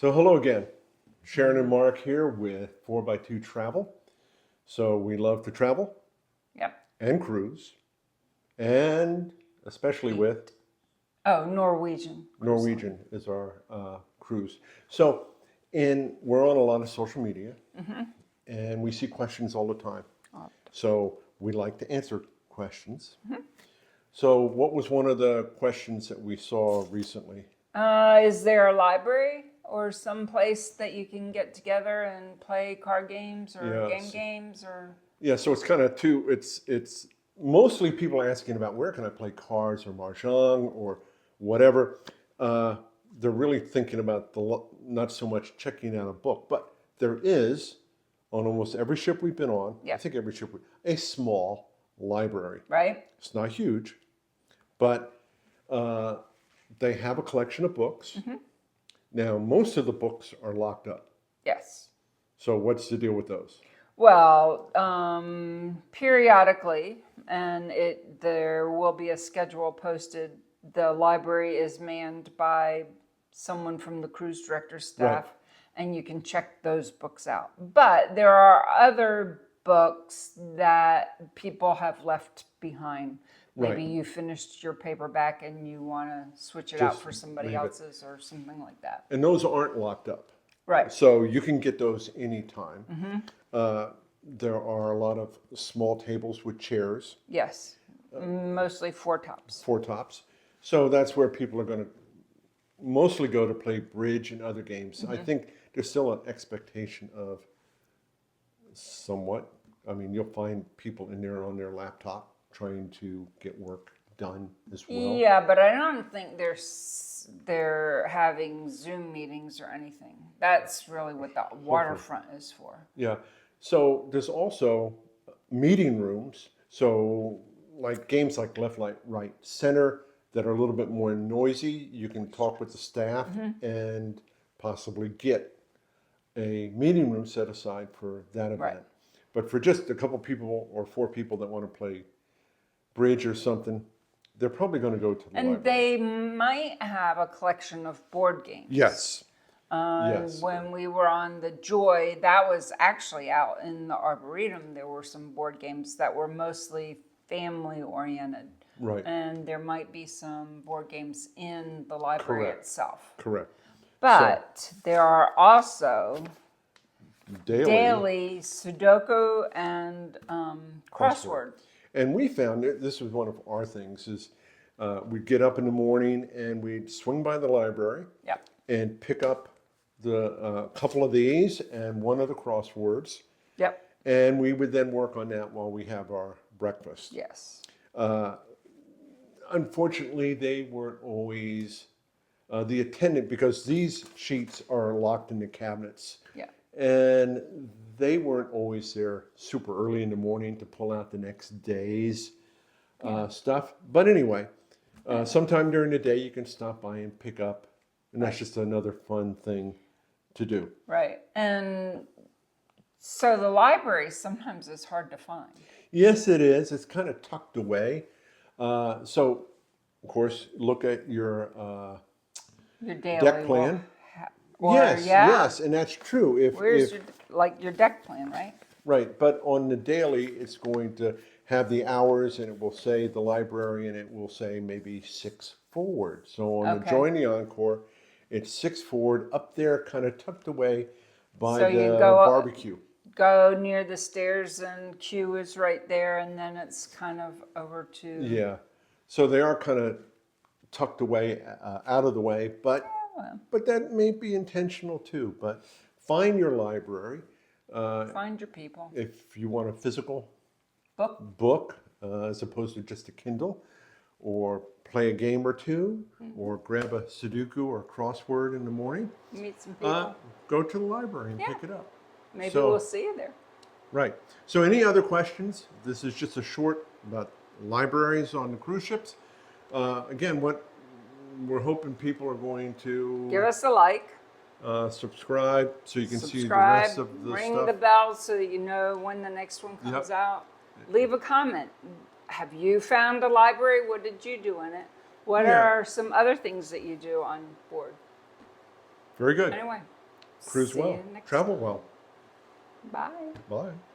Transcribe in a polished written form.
So hello again. Sharon and Mark here with 4x2 Travel. So we love to travel Yep. and cruise, and especially with Oh, Norwegian. Norwegian is our cruise. So we're on a lot of social media, and we see questions all the time. So we like to answer questions. So what was one of the questions that we saw recently? Is there a library or some place that you can get together and play card games or games or? Yeah, so it's kind of two. It's mostly people asking about where can I play cards or mahjong or whatever. They're really thinking about not so much checking out a book, but there is on almost every ship we've been on. Yeah. I think every ship a small library. Right. It's not huge, but they have a collection of books. Now, most of the books are locked up. Yes. So what's the deal with those? Well, periodically, and there will be a schedule posted. The library is manned by someone from the cruise director's staff, and you can check those books out. But there are other books that people have left behind. Maybe you finished your paperback and you want to switch it out for somebody else's or something like that. And those aren't locked up. Right. So you can get those anytime. There are a lot of small tables with chairs. Yes. Mostly four tops. Four tops. So that's where people are going to mostly go to play bridge and other games. I think there's still an expectation of somewhat. I mean, you'll find people in there on their laptop trying to get work done as well. Yeah, but I don't think they're having Zoom meetings or anything. That's really what the waterfront is for. Yeah. So there's also meeting rooms. So like games like left, right, center that are a little bit more noisy. You can talk with the staff and possibly get a meeting room set aside for that event. Right. But for just a couple people or four people that want to play bridge or something, they're probably going to go to the library. And they might have a collection of board games. Yes. Yes. When we were on the Joy, that was actually out in the Arboretum. There were some board games that were mostly family oriented. Right. And there might be some board games in the library itself. Correct. But there are also daily Sudoku and crossword. And we found this was one of our things is we'd get up in the morning and we'd swing by the library and pick up the couple of these and one of the crosswords. Yep. And we would then work on that while we have our breakfast. Yes. Unfortunately, they weren't always the attendant because these sheets are locked in the cabinets. Yeah. And they weren't always there super early in the morning to pull out the next day's stuff. But anyway, sometime during the day you can stop by and pick up, and that's just another fun thing to do. Right. And so the library sometimes is hard to find. Yes, it is. It's kind of tucked away. So, of course, look at your daily deck plan. Yes, and that's true. Where's your deck plan, right? Right, but on the daily, it's going to have the hours, and it will say the library, and it will say maybe 6 forward. So on the Join the Encore, it's 6 forward, up there, kind of tucked away by the barbecue. Go near the stairs, and queue is right there, and then it's kind of over to... Yeah, so they are kind of tucked away, out of the way, but that may be intentional too. But find your library. Find your people. If you want a physical book as opposed to just a Kindle, or play a game or two, or grab a Sudoku or crossword in the morning. Meet some people. Go to the library and pick it up. Maybe we'll see you there. Right. So any other questions? This is just a short about libraries on the cruise ships. Again, what we're hoping people are going to give us a like, subscribe so you can see the rest of the stuff. Ring the bell so that you know when the next one comes out. Leave a comment. Have you found a library? What did you do in it? What are some other things that you do on board? Very good. Anyway. Cruise See well. you next Travel well. Bye. Bye.